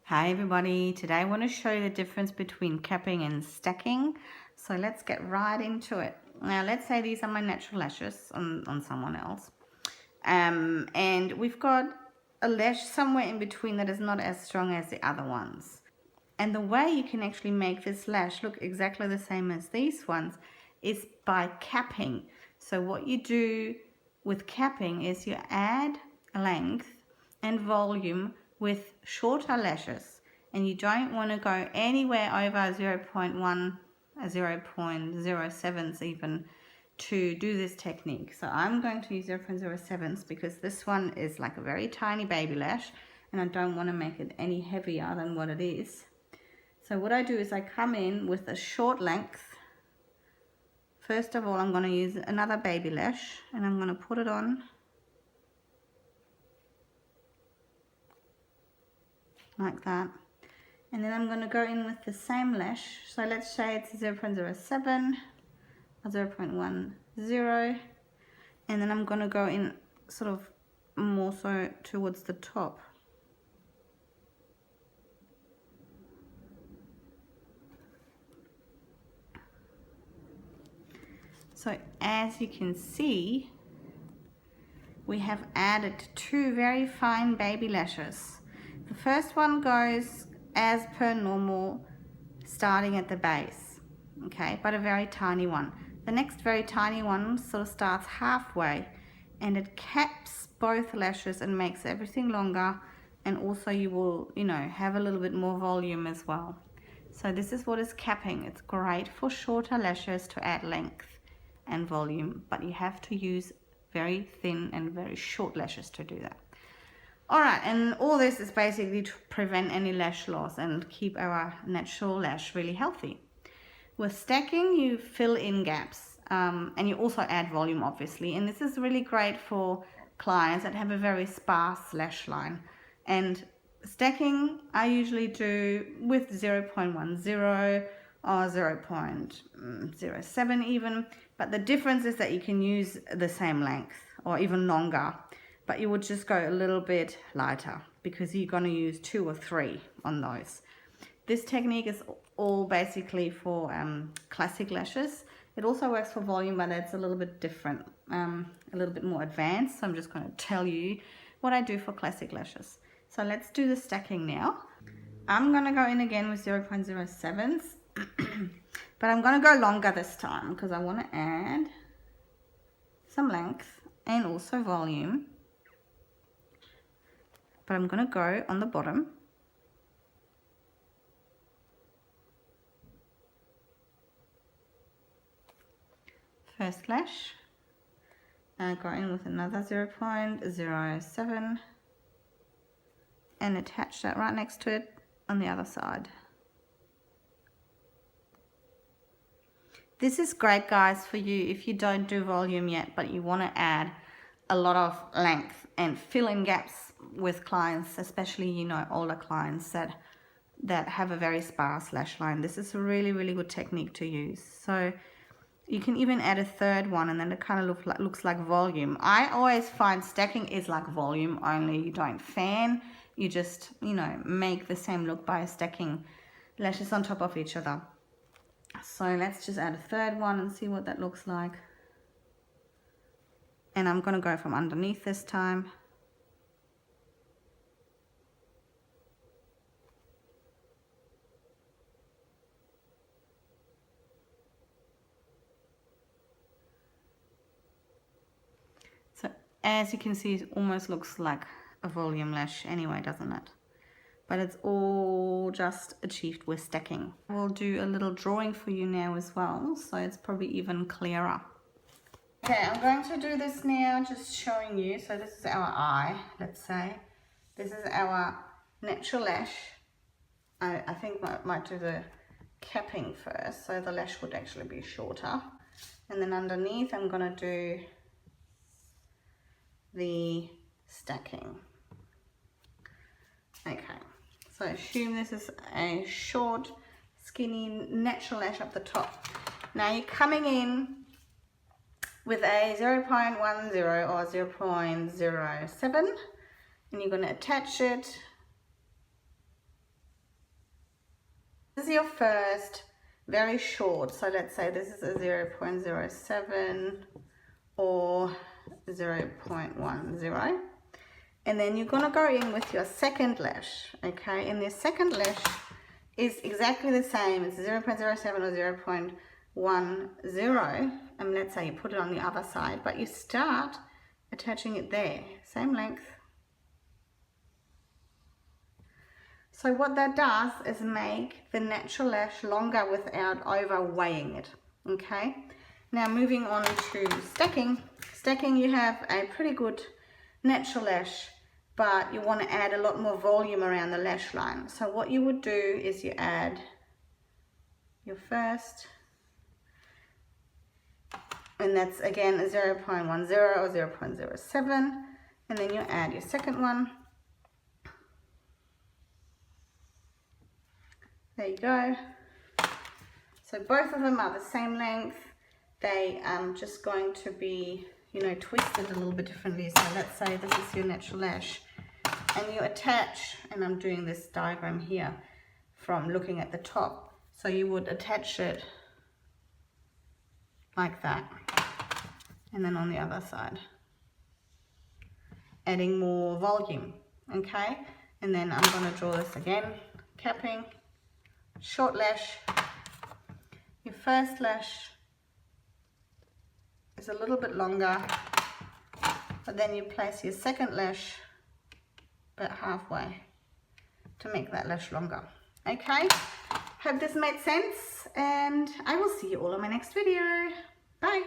Hi everybody, today I want to show you the difference between capping and stacking. So let's get right into it. Now let's say these are my natural lashes on someone else. And we've got a lash somewhere in between that is not as strong as the other ones. And the way you can actually make this lash look exactly the same as these ones is by capping. So what you do with capping is you add length and volume with shorter lashes, and you don't want to go anywhere over 0.1, 0.07 even to do this technique. So I'm going to use 0.07 because this one is like a very tiny baby lash and I don't want to make it any heavier than what it is. So what I do is I come in with a short length. First of all, I'm going to use another baby lash and I'm going to put it on like that. And then I'm going to go in with the same lash. So let's say it's 0.07 or 0.10. And then I'm going to go in sort of more so towards the top. So as you can see, we have added two very fine baby lashes. The first one goes as per normal, starting at the base, okay, but a very tiny one. The next very tiny one sort of starts halfway and it caps both lashes and makes everything longer, and also you will, have a little bit more volume as well. So this is what is capping. It's great for shorter lashes to add length and volume, but you have to use very thin and very short lashes to do that. Alright, and all this is basically to prevent any lash loss and keep our natural lash really healthy. With stacking, you fill in gaps and you also add volume, obviously, and this is really great for clients that have a very sparse lash line. And stacking I usually do with 0.10 or 0.07 even, but the difference is that you can use the same length or even longer, but you would just go a little bit lighter because you're going to use 2 or 3 on those. This technique is all basically for classic lashes. It also works for volume, but it's a little bit different, a little bit more advanced. So I'm just going to tell you what I do for classic lashes. So let's do the stacking now. I'm going to go in again with 0.07s, but I'm going to go longer this time because I want to add some length and also volume. But I'm going to go on the bottom. First lash. Go in with another 0.07 and attach that right next to it on the other side. This is great, guys, for you if you don't do volume yet, but you want to add a lot of length and fill in gaps with clients, especially, older clients that have a very sparse lash line. This is a really, really good technique to use. So you can even add a third one and then it kind of looks like volume. I always find stacking is like volume, only you don't fan. You just, make the same look by stacking lashes on top of each other. So let's just add a third one and see what that looks like. And I'm going to go from underneath this time. So as you can see, it almost looks like a volume lash anyway, doesn't it? But it's all just achieved with stacking. We'll do a little drawing for you now as well, so it's probably even clearer. Okay, I'm going to do this now, just showing you. So this is our eye, let's say. This is our natural lash. I think I might do the capping first, so the lash would actually be shorter. And then underneath, I'm going to do the stacking. Okay, so assume this is a short, skinny, natural lash up the top. Now you're coming in with a 0.10 or 0.07 and you're going to attach it This is your first, very short. So let's say this is a 0.07 or 0.10. And then you're going to go in with your second lash, okay? And the second lash is exactly the same. It's 0.07 or 0.10. And let's say you put it on the other side, but you start attaching it there, same length. So what that does is make the natural lash longer without overweighing it, okay? Now moving on to stacking. Stacking, you have a pretty good natural lash, but you want to add a lot more volume around the lash line. So what you would do is you add your first, and that's again a 0.10 or 0.07, and then you add your second one. There you go. So both of them are the same length. They just going to be, you know, twisted a little bit differently. So let's say this is your natural lash, and you attach, and I'm doing this diagram here from looking at the top. So you would attach it like that, and then on the other side, adding more volume, okay? And then I'm going to draw this again, capping, short lash. Your first lash is a little bit longer, but then you place your second lash about halfway to make that lash longer, okay? Hope this made sense, and I will see you all in my next video. Bye.